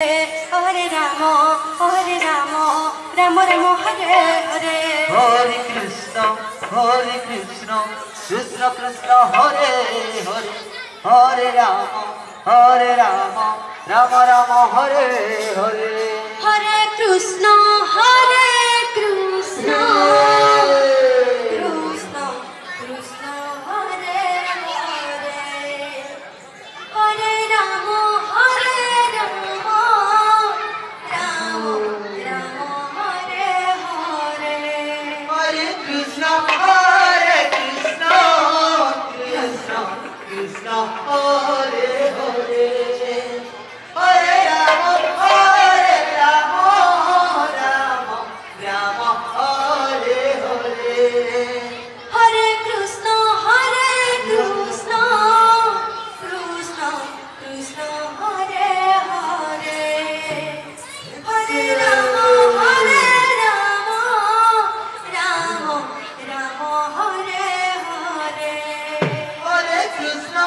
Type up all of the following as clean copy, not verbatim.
Hare Rama, Rama Rama Hare Hare. Hare Krishna, Krishna Krishna Hare Hare. Hare Rama, Rama Rama Hare Hare. Hare Krishna, Krishna Krishna Hare Hare. Hare Rama, Rama Rama Hare Hare. Hare Krishna, Krishna Krishna Hare Hare. Hare Rama, Rama Rama Hare Hare. Hare Krishna, Krishna Krishna Hare Hare. Hare Rama, Rama Hare Hare. Hare Krishna,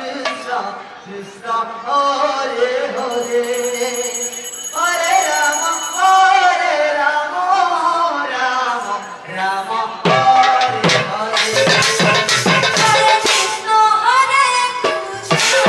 Krishna Krishna Hare Hare. Hare Rama, Rama Hare Hare. Hare Krishna, Hare Krishna.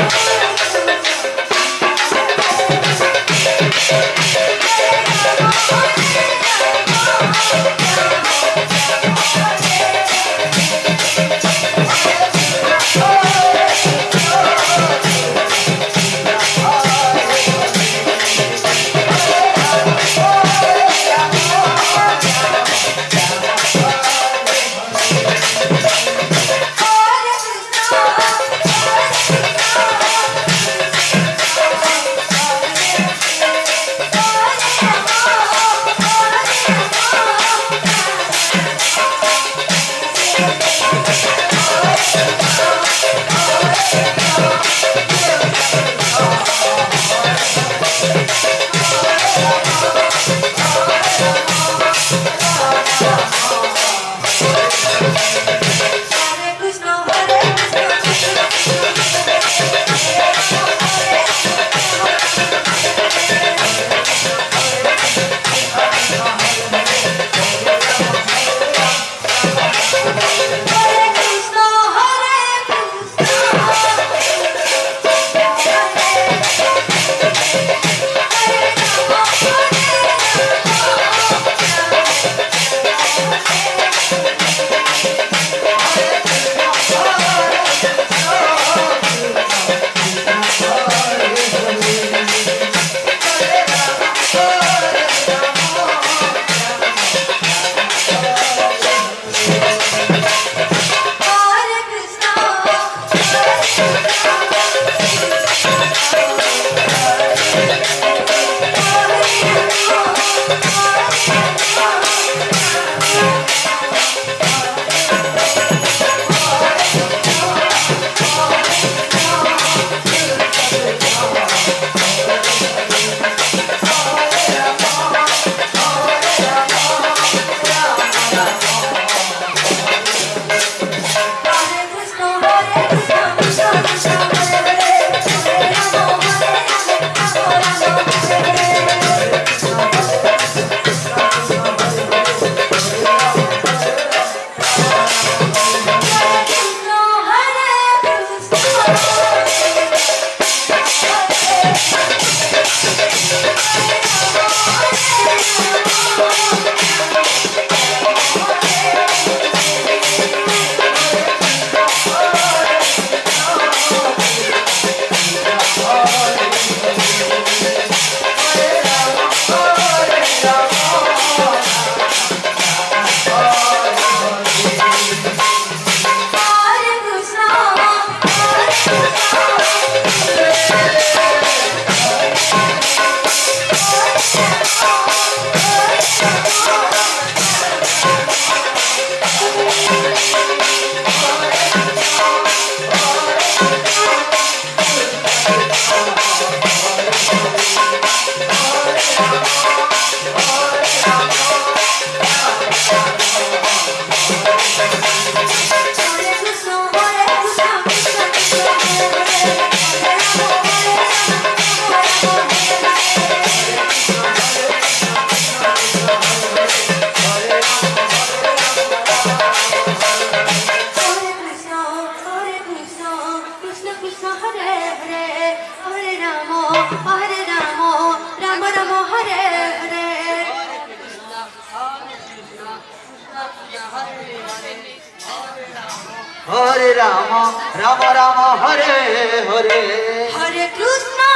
Hare Rama, Rama Rama, Hare Hare. Hare Krishna,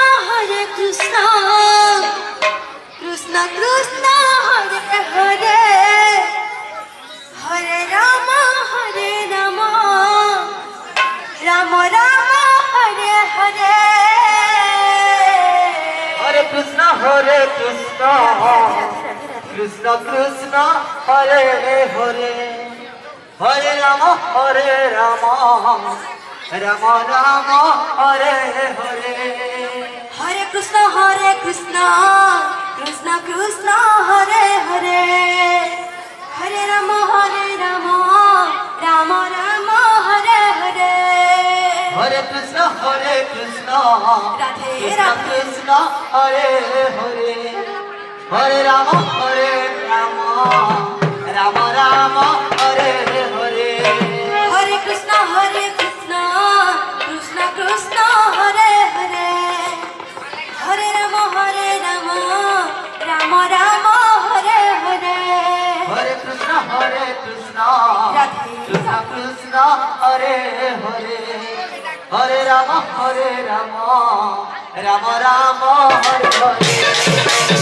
Krishna Krishna, Hare Hare, Hare Rama, Rama Rama, Hare Hare. Hare Krishna, Krishna Krishna, Hare Hare. Hare Rama, Rama Rama, Hare Hare. Hare Krishna, Krishna Krishna, Hare Hare, Hare Rama, Rama Rama, Hare Hare. Hare Krishna, Radhe Krishna Radhe. Krishna, Hare Hare. Hare Rama, Rama Rama, Hare Hare. Hare Krishna, Krishna Krishna, Hare Hare, Hare Rama, Rama Rama, Hare Hare. Hare Krishna, Krishna Radhe. Krishna, Hare Hare. Hare Rama, Rama Rama, Hare Hare.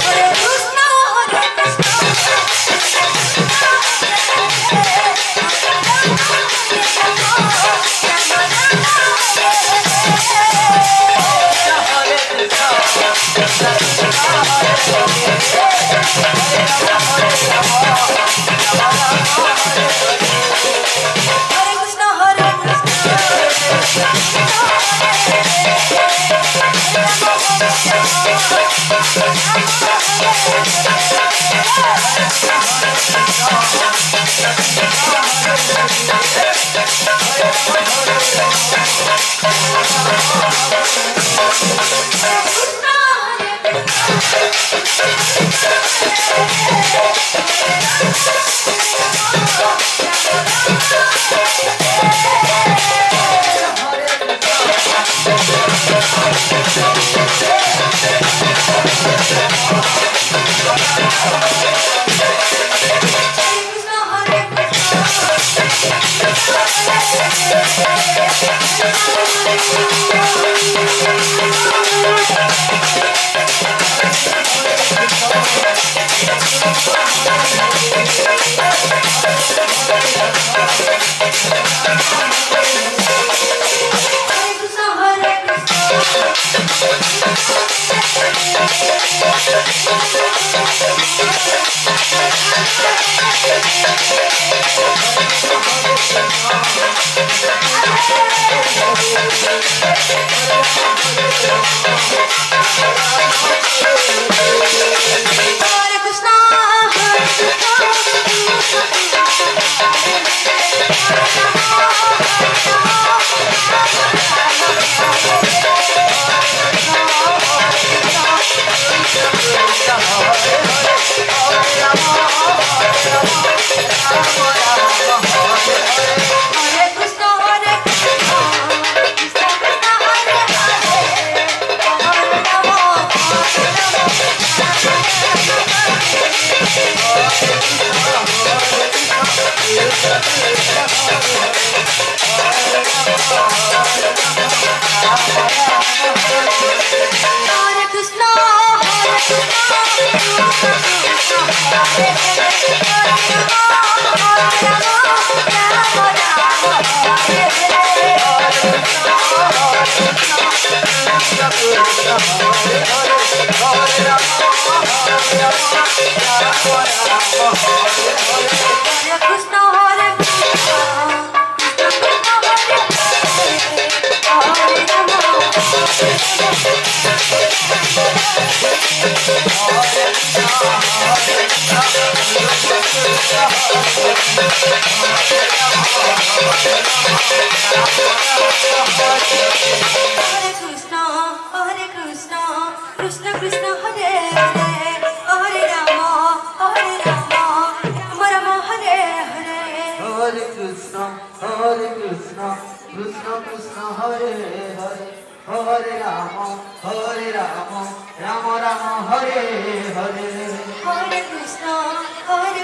Hare Krishna, Hare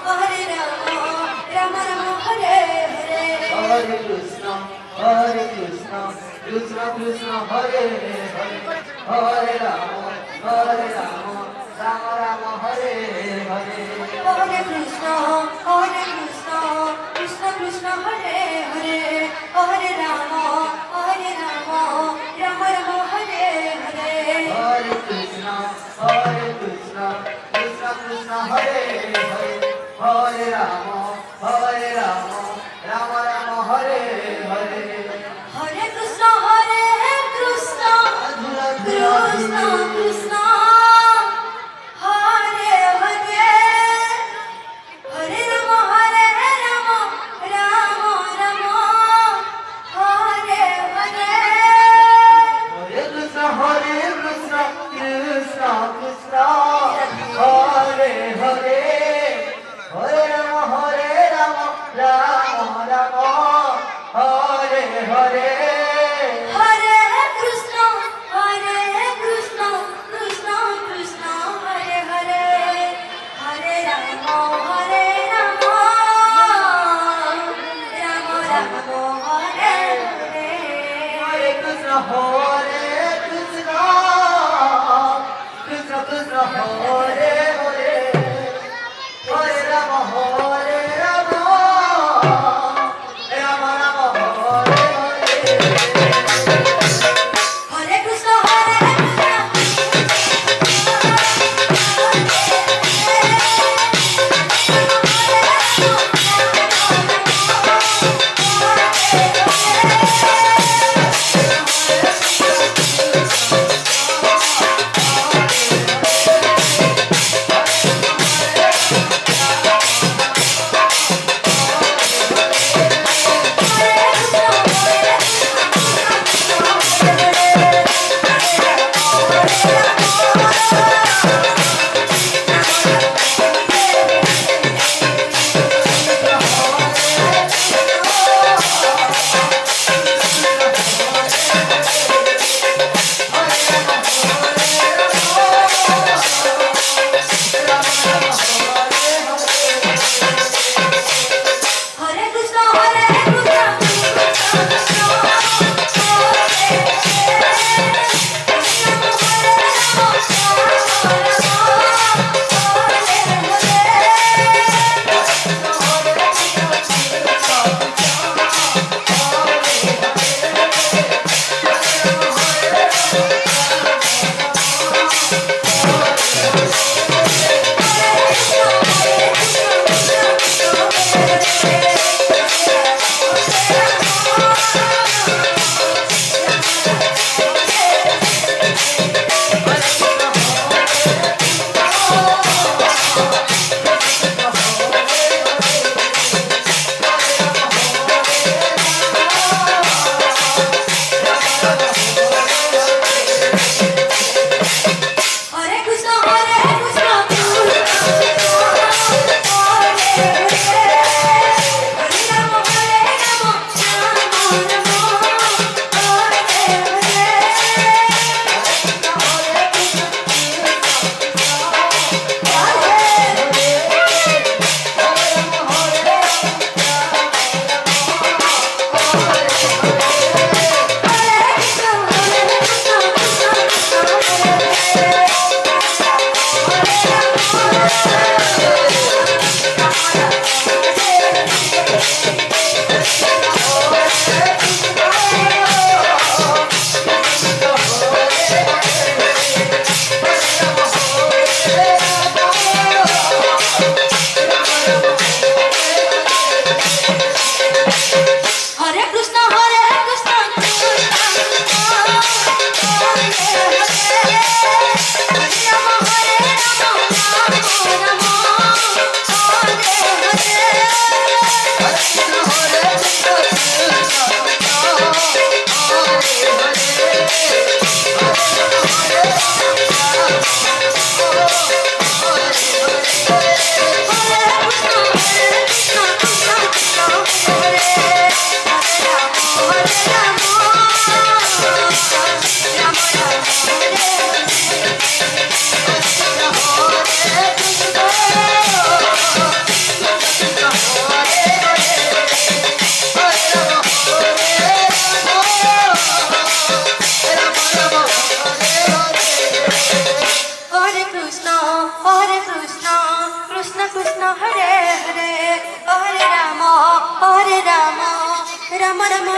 Hare Rama Rama Hare Hare. Hare Krishna, Krishna Krishna, Hare Hare, Hare Rama, Rama Rama, Hare Hare. Hare Krishna, Krishna Krishna, Hare Hare, Hare Rama, Rama Rama, Hare Hare. Hare Krishna, Krishna Krishna, Hare Hare, Hare Rama, Rama Rama, Hare Hare. Hare Krishna, Krishna Krishna, Hare Hare, Hare Rama, Rama Rama, Hare Hare. Hare Krishna, Krishna Krishna, Hare Hare, Hare Rama, Rama Rama, Hare Hare. Hare Krishna, Krishna Krishna, Hare Hare, Hare Rama, Rama Rama, Hare Hare. Hare Krishna, Krishna Krishna, Hare Hare, Hare Rama, Rama Rama, Hare Hare. Hare Krishna, Krishna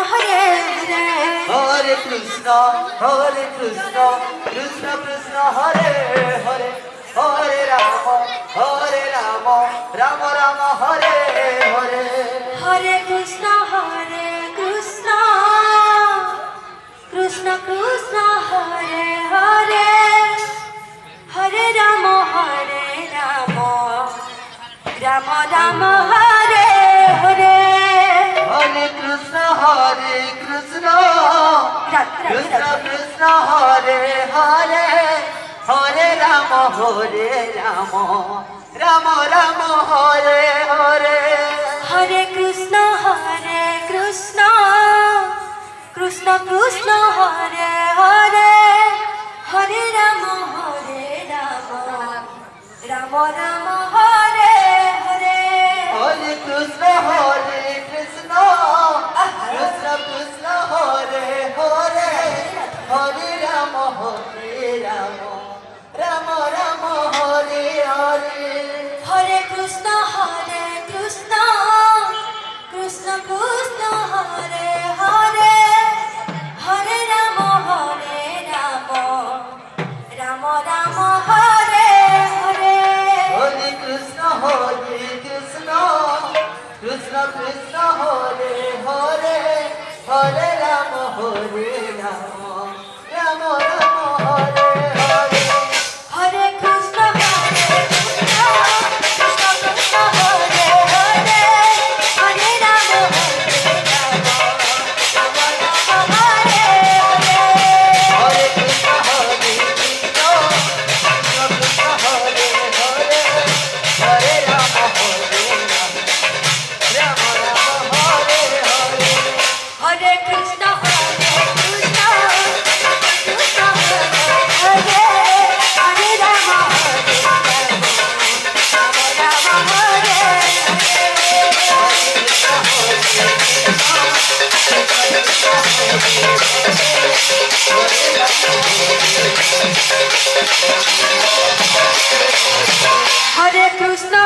Hare Hare Hare Krishna, Krishna Krishna, Hare Hare, Hare Rama, Rama Rama, Hare Hare. Hare Krishna, Krishna Krishna, Hare Hare, Hare Rama, Rama Rama, Hare Hare. Hare Krishna, Krishna Krishna, Hare Hare, Hare Rama, Rama Rama, Hare Hare. Hare Krishna, Krishna Krishna, Hare Hare, Hare Rama, Rama Rama, Hare Hare. Hare Krishna, Krishna Krishna, Hare Hare, Hare Rama, Rama Rama, Hare Hare. Hare Krishna, Krishna Krishna, Hare Hare, Hare Rama, Rama Rama, Hare Hare. Hare Krishna, Krishna Krishna, Hare Hare, Hare Rama, Rama Rama, Hare Hare. Hare Krishna, Krishna Krishna, Hare Hare, Hare Rama, Rama Rama, Hare Hare. Hare Krishna, Krishna Krishna, Hare Hare, Hare Rama, Rama Rama, Hare Hare. Hare Krishna, Krishna Krishna, Hare Hare, Hare Rama, Rama Rama, Hare Hare Krishna, Hare Krishna,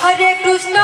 Hare Krishna,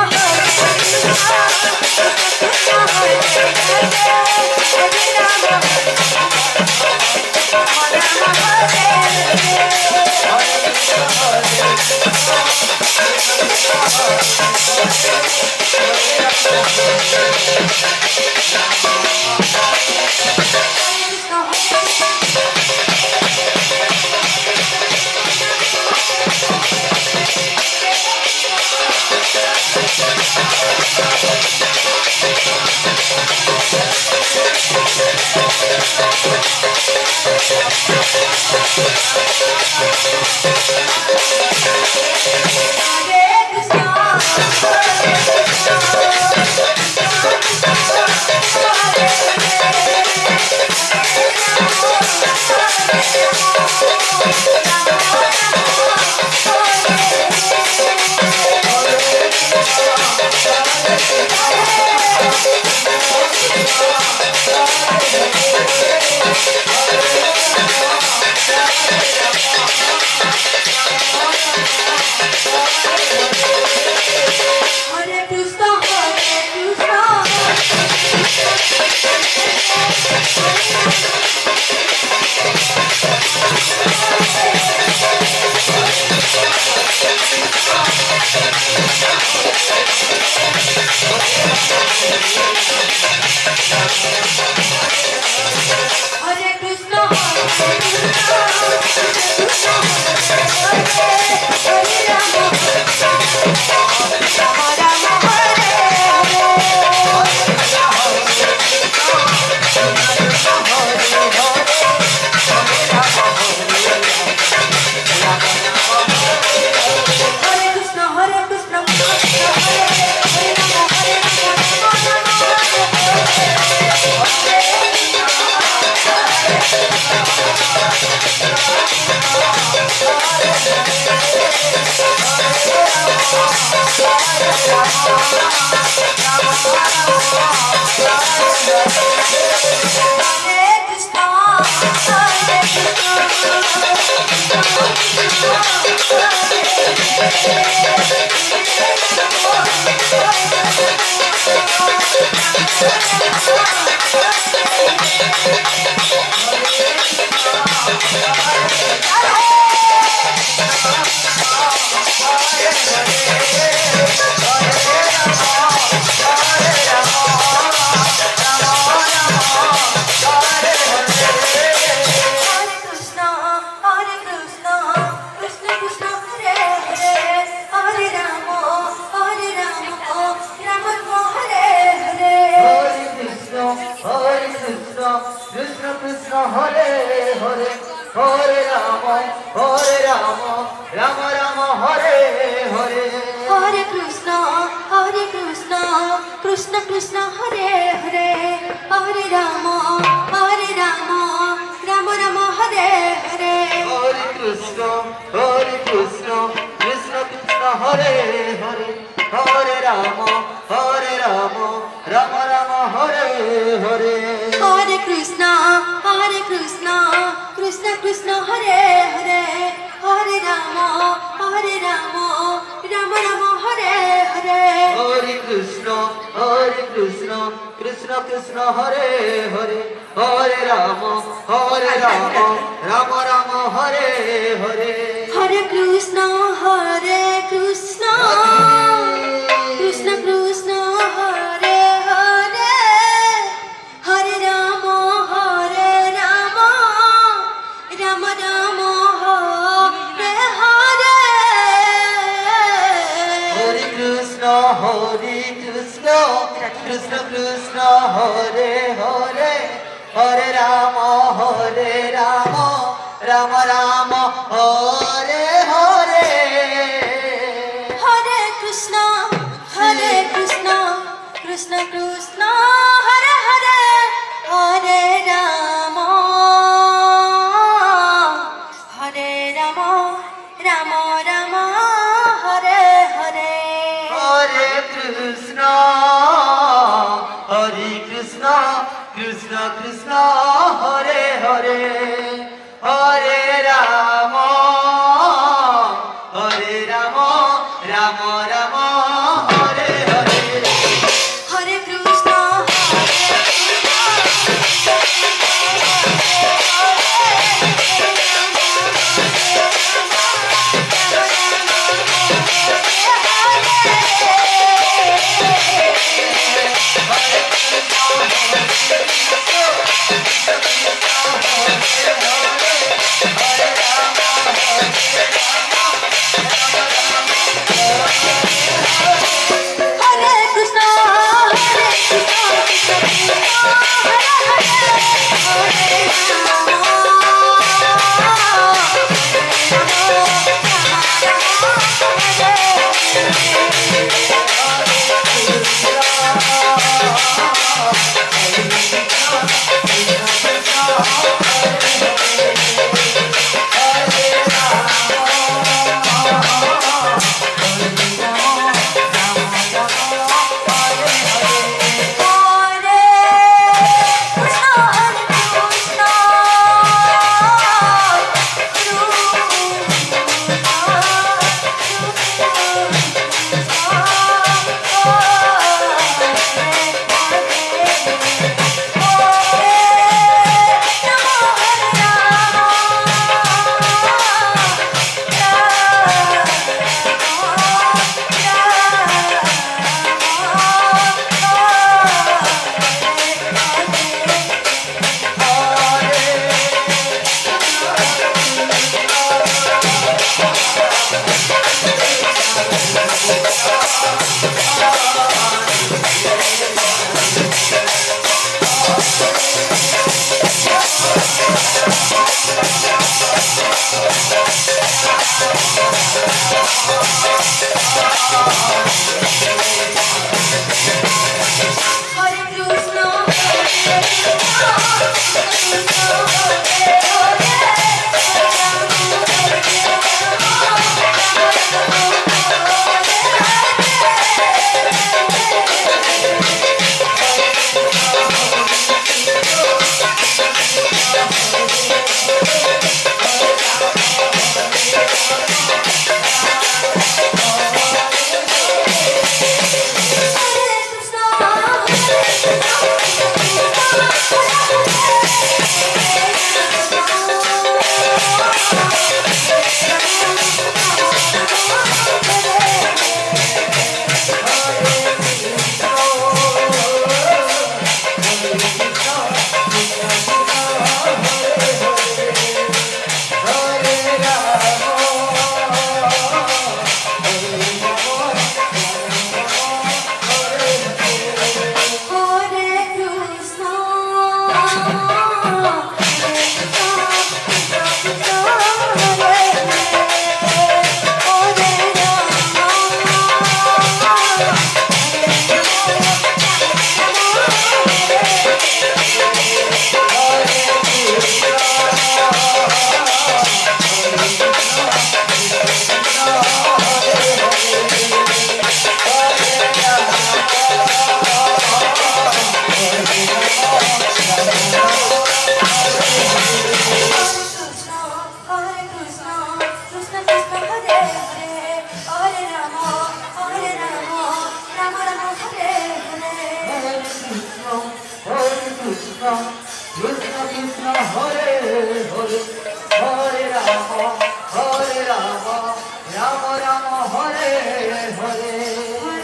Hare Krishna, Krishna Krishna Krishna Hare Hare Hare Rama Rama Rama Hare Hare Hare Krishna Krishna Krishna Hare Hare Hare Rama Rama Rama Hare Hare Hare Krishna Krishna Krishna Hare Hare Hare Rama Rama Rama Hare Hare Hare Krishna Krishna Krishna Hare Hare Hare Rama Rama Hare Hare Hare Krishna Krishna Krishna Hare Hare Hare Rama Rama Rama Hare Hare Hare Krishna Krishna Krishna Hare Hare Hare Rama Rama Hare Hare Hare Krishna Krishna Krishna Hare Hare Hare Rama Rama Hare Hare Hare Krishna Krishna Krishna Hare Hare Hare Rama Rama Hare Hare Hare Krishna Hare Krishna Krishna Krishna Hare Hare Hare Ram